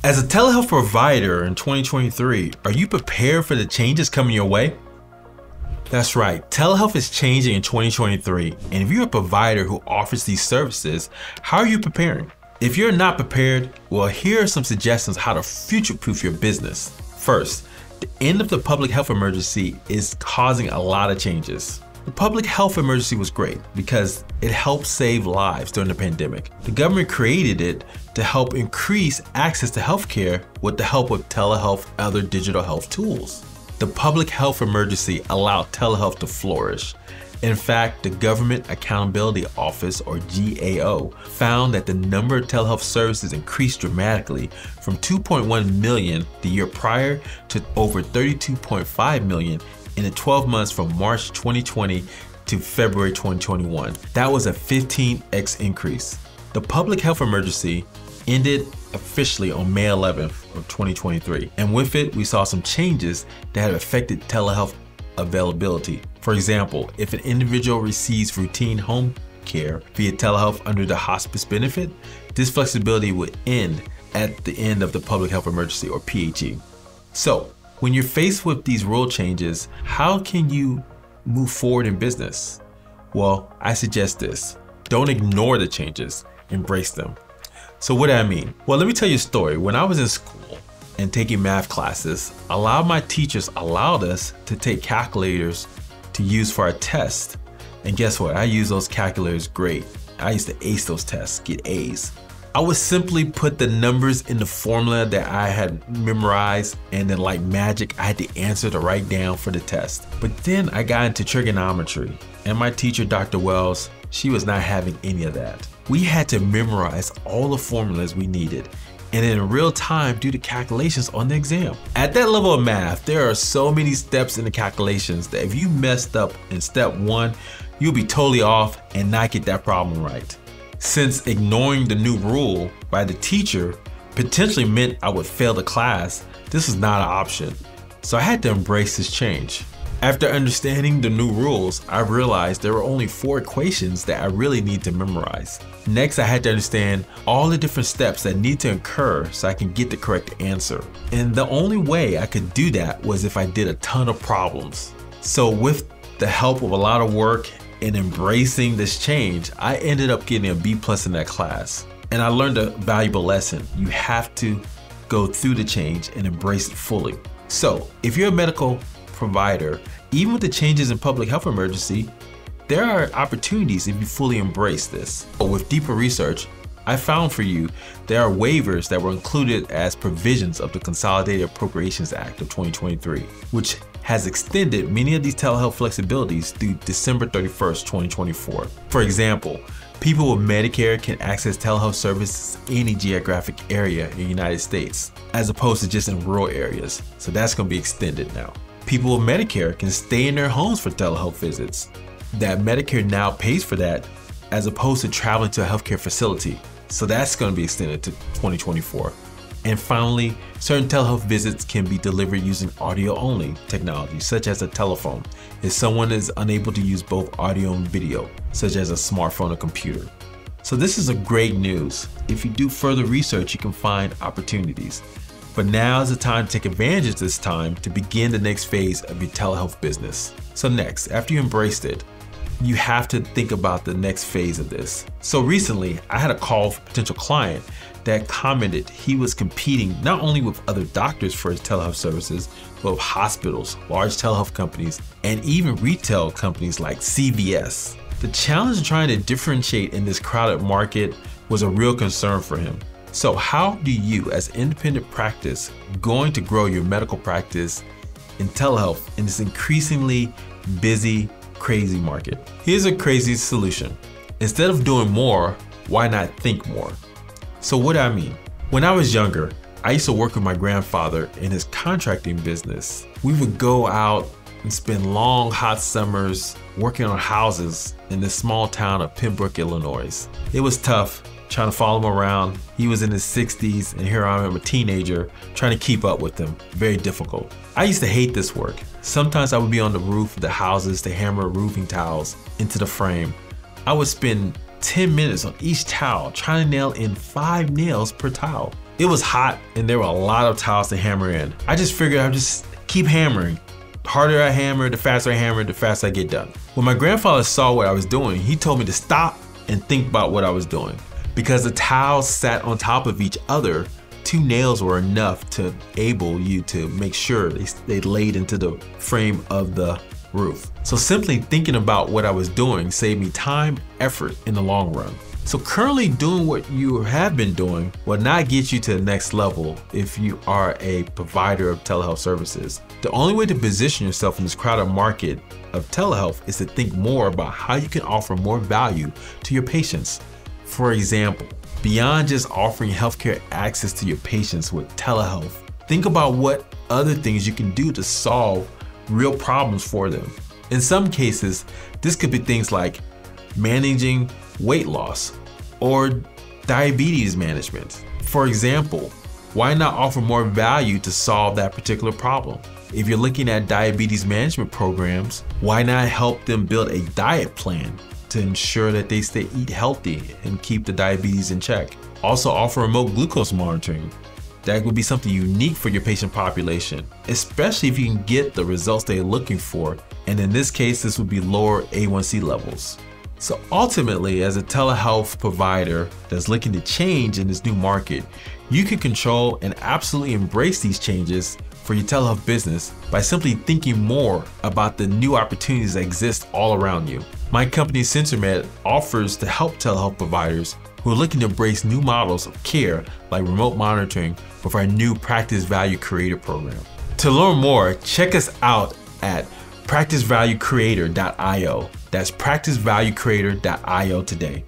As a telehealth provider in 2023, are you prepared for the changes coming your way? That's right, telehealth is changing in 2023, and if you're a provider who offers these services, how are you preparing? If you're not prepared, well, here are some suggestions how to future-proof your business. First, the end of the public health emergency is causing a lot of changes. The public health emergency was great because it helped save lives during the pandemic. The government created it to help increase access to healthcare with the help of telehealth and other digital health tools. The public health emergency allowed telehealth to flourish. In fact, the Government Accountability Office, or GAO, found that the number of telehealth services increased dramatically from 2.1 million the year prior to over 32.5 million in the 12 months from March 2020 to February 2021. That was a 15x increase. The public health emergency ended officially on May 11th of 2023. And with it, we saw some changes that have affected telehealth availability. For example, if an individual receives routine home care via telehealth under the hospice benefit, this flexibility would end at the end of the public health emergency, or PHE. So, when you're faced with these rule changes, how can you move forward in business? Well, I suggest this. Don't ignore the changes, embrace them. So what do I mean? Well, let me tell you a story. When I was in school and taking math classes, a lot of my teachers allowed us to take calculators to use for our test. And guess what? I used those calculators great. I used to ace those tests, get A's. I would simply put the numbers in the formula that I had memorized, and then like magic, I had the answer to write down for the test. But then I got into trigonometry, and my teacher, Dr. Wells, she was not having any of that. We had to memorize all the formulas we needed, and in real time do the calculations on the exam. At that level of math, there are so many steps in the calculations that if you messed up in step one, you'll be totally off and not get that problem right. Since ignoring the new rule by the teacher potentially meant I would fail the class, this was not an option. So I had to embrace this change. After understanding the new rules, I realized there were only 4 equations that I really need to memorize. Next, I had to understand all the different steps that need to occur so I can get the correct answer. And the only way I could do that was if I did a ton of problems. So with the help of a lot of work and embracing this change, I ended up getting a B+ in that class. And I learned a valuable lesson. You have to go through the change and embrace it fully. So if you're a medical provider, even with the changes in public health emergency, there are opportunities if you fully embrace this. But with deeper research, I found for you there are waivers that were included as provisions of the Consolidated Appropriations Act of 2023, which has extended many of these telehealth flexibilities through December 31st, 2024. For example, people with Medicare can access telehealth services in any geographic area in the United States, as opposed to just in rural areas. So that's going to be extended now. People with Medicare can stay in their homes for telehealth visits. That Medicare now pays for that, as opposed to traveling to a healthcare facility. So that's going to be extended to 2024. And finally, certain telehealth visits can be delivered using audio-only technology, such as a telephone, if someone is unable to use both audio and video, such as a smartphone or computer. So this is a great news. If you do further research, you can find opportunities. But now is the time to take advantage of this time to begin the next phase of your telehealth business. So next, after you embraced it, you have to think about the next phase of this. So recently, I had a call from a potential client that commented he was competing not only with other doctors for his telehealth services, but with hospitals, large telehealth companies, and even retail companies like CVS. The challenge of trying to differentiate in this crowded market was a real concern for him. So how do you, as an independent practice, going to grow your medical practice in telehealth in this increasingly busy, crazy market? Here's a crazy solution. Instead of doing more, why not think more? So what do I mean? When I was younger, I used to work with my grandfather in his contracting business. We would go out and spend long, hot summers working on houses in this small town of Pembroke, Illinois. It was tough trying to follow him around. He was in his 60s, and here I am, a teenager, trying to keep up with him. Very difficult. I used to hate this work. Sometimes I would be on the roof of the houses to hammer roofing tiles into the frame. I would spend 10 minutes on each tile trying to nail in 5 nails per tile. It was hot and there were a lot of tiles to hammer in. I just figured I'd just keep hammering. The harder I hammer, the faster I hammer, the faster I get done. When my grandfather saw what I was doing, he told me to stop and think about what I was doing. Because the tiles sat on top of each other, 2 nails were enough to enable you to make sure they laid into the frame of the roof. So simply thinking about what I was doing saved me time, effort in the long run. So currently doing what you have been doing will not get you to the next level if you are a provider of telehealth services. The only way to position yourself in this crowded market of telehealth is to think more about how you can offer more value to your patients. For example, beyond just offering healthcare access to your patients with telehealth, think about what other things you can do to solve real problems for them. In some cases, this could be things like managing weight loss or diabetes management. For example, why not offer more value to solve that particular problem? If you're looking at diabetes management programs, why not help them build a diet plan to ensure that they eat healthy and keep the diabetes in check? Also offer remote glucose monitoring. That would be something unique for your patient population, especially if you can get the results they're looking for. And in this case, this would be lower A1C levels. So ultimately, as a telehealth provider that's looking to change in this new market, you can control and absolutely embrace these changes for your telehealth business by simply thinking more about the new opportunities that exist all around you. My company, SensorMed, offers to help telehealth providers who are looking to embrace new models of care like remote monitoring with our new Practice Value Creator program. To learn more, check us out at practicevaluecreator.io. That's practicevaluecreator.io today.